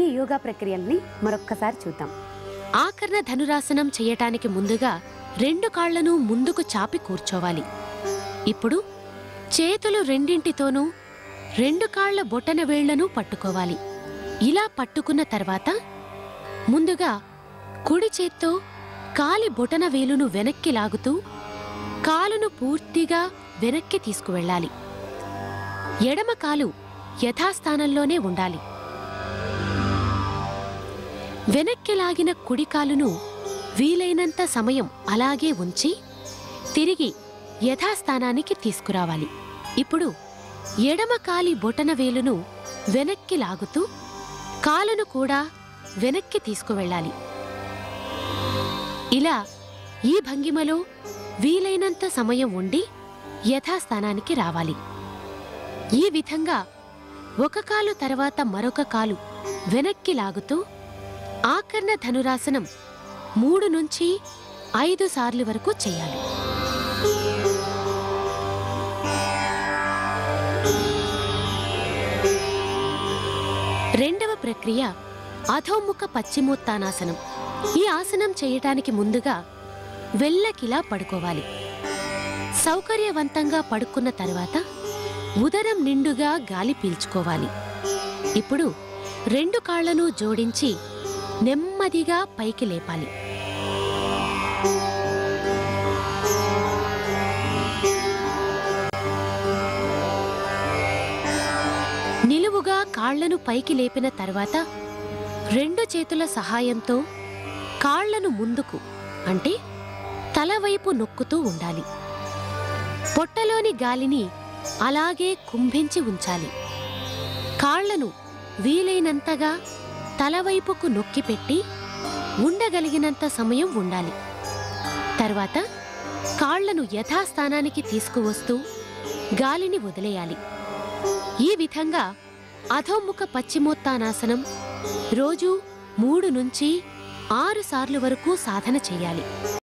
ఈ యోగా ప్రక్రియల్ని మరొక్కసారి చూద్దాం. ఆకర్ణ ధనురాసనం చేయటానికి ముందుగా 2 కాళ్లను ముందుకు చాపి కూర్చోవాలి. ఇప్పుడు చేతులు రెండింటితోనూ 2 కాళ్ల బొటన వేళ్లను పట్టుకోవాలి. ఇలా పట్టుకున్న తర్వాత ముందుగా కుడి చేత్తో కాలి బొటన వేలును వెనక్కి లాగుతూ కాలును పూర్తిగా వెనక్కి తీసుకువెళ్ళాలి. ఎడమ కాలు యథాస్థానంలోనే ఉండాలి. వెనక్కి లాగిన కుడి కాలును వీలైనంత సమయం అలాగే ఉంచి తిరిగి యథాస్థానానికి తీసుకురావాలి. ఇప్పుడు ఎడమ కాలి బొటన వేలును వెనక్కి లాగుతూ కాలును కూడా వెనక్కి తీసుకువెళ్ళాలి. ఇలా ఈ భంగిమలో వీలైనంత సమయం ఉండి యథాస్థానానికి రావాలి. ఈ విధంగా ఒక కాలు తర్వాత మరొక కాలు వెనక్కి లాగుతూ ఆకర్ణ ధనురాసనం 3 నుంచి 5 సార్లు వరకు చేయాలి. రెండవ ప్రక్రియ అధోముఖ పశ్చిమోత్తానాసనం. ఈ ఆసనం చేయటానికి ముందుగా వెల్లకిలా పడుకోవాలి. సౌకర్యవంతంగా పడుకున్న తర్వాత ఉదరం నిండుగా గాలి పీల్చుకోవాలి. ఇప్పుడు 2 కాళ్లను జోడించి నెమ్మదిగా పైకి లేపాలి. నిలువుగా కాళ్లను పైకి లేపిన తర్వాత 2 చేతుల సహాయంతో కాళ్లను ముందుకు అంటే తలవైపు నొక్కుతూ ఉండాలి. పొట్టలోని గాలిని అలాగే కుంభించి ఉంచాలి. కాళ్లను వీలైనంతగా తలవైపుకు నొక్కిపెట్టి ఉండగలిగినంత సమయం ఉండాలి. తర్వాత కాళ్లను యథాస్థానానికి తీసుకువస్తూ గాలిని వదిలేయాలి. ఈ విధంగా అధోముఖ పశ్చిమోత్తానాసనం రోజు 3 నుంచి 6 సార్లు వరకు సాధన చేయాలి.